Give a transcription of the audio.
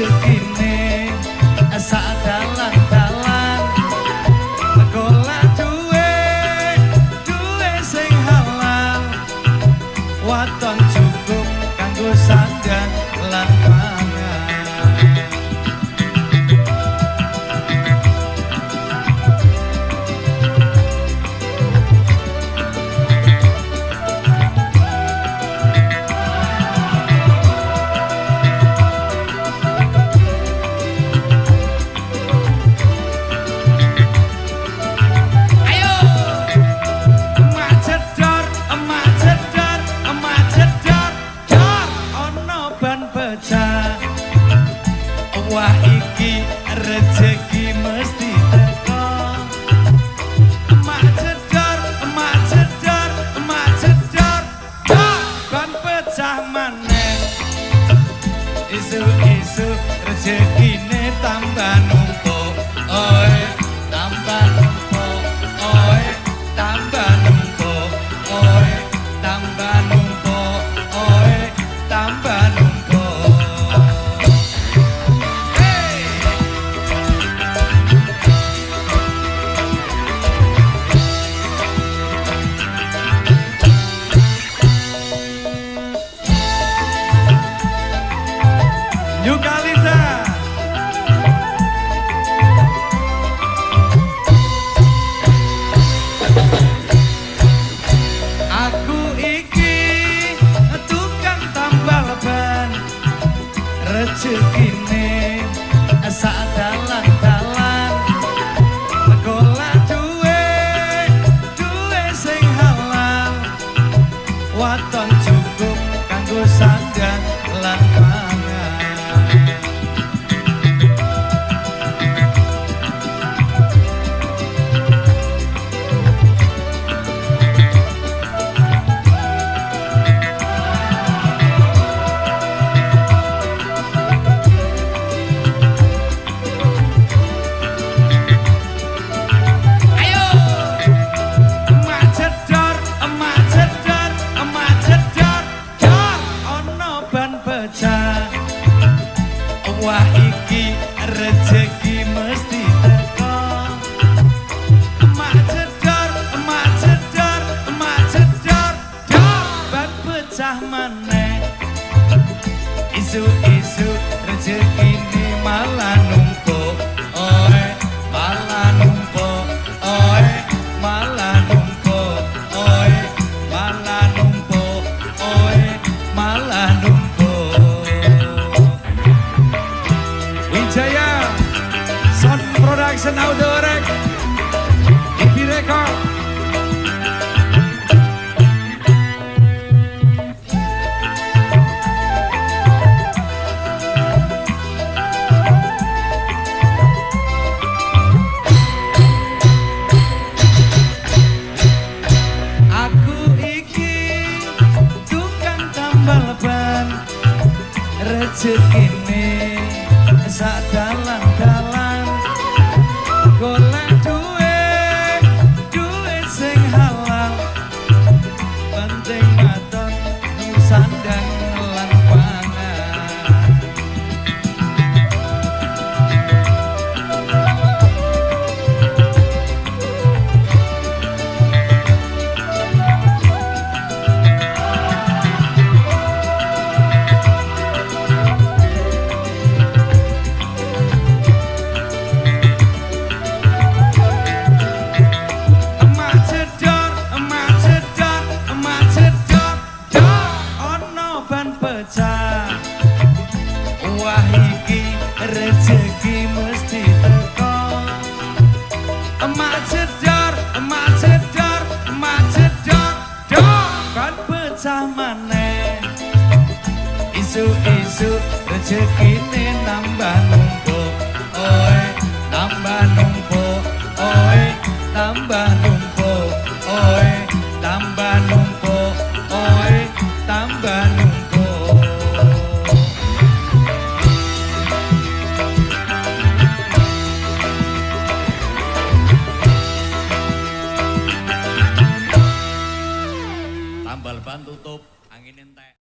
rezekine sak dalan-dalan golek duwe sing halal waton cukup kanggo sandang lan pangan. Wah iki rezeki mesti teko. Emak jedor, kon pecah maneh. Isu-isu rezekine tambah numpuk. Oi, tambah numpuk. Oi, tambah numpuk. Oi, tambah numpuk. Oi, tambah numpuk. Yukalisa aku iki tukang tambal ban rezekine sak dalan-dalan golek duwe sing halal waton cukup kanggo sandang lan pangan. Wah iki rezeki mesti teko. Emak jedor, ban pecah maneh. Isu-isu rezekine malah numpuk. Oi, malah numpuk. Oi, malah numpuk. Oi, malah numpuk. Oi, malah numpuk. Jaya Sound Production Audio Rek IP Record. Aku iki tukang tambal ban rezekine sak dalan-dalan golek duwe sing halal penting maton sandang lan pangan. Wah iki rezeki mesti teko. Emak jedor, kon pecah maneh. Isu-isu rezekine nambah numpuk. Oi, tambah numpuk. Oi, tambah numpuk. Oi, tambah numpuk. Oi, tambah numpuk. Tambal ban tutup angin entek.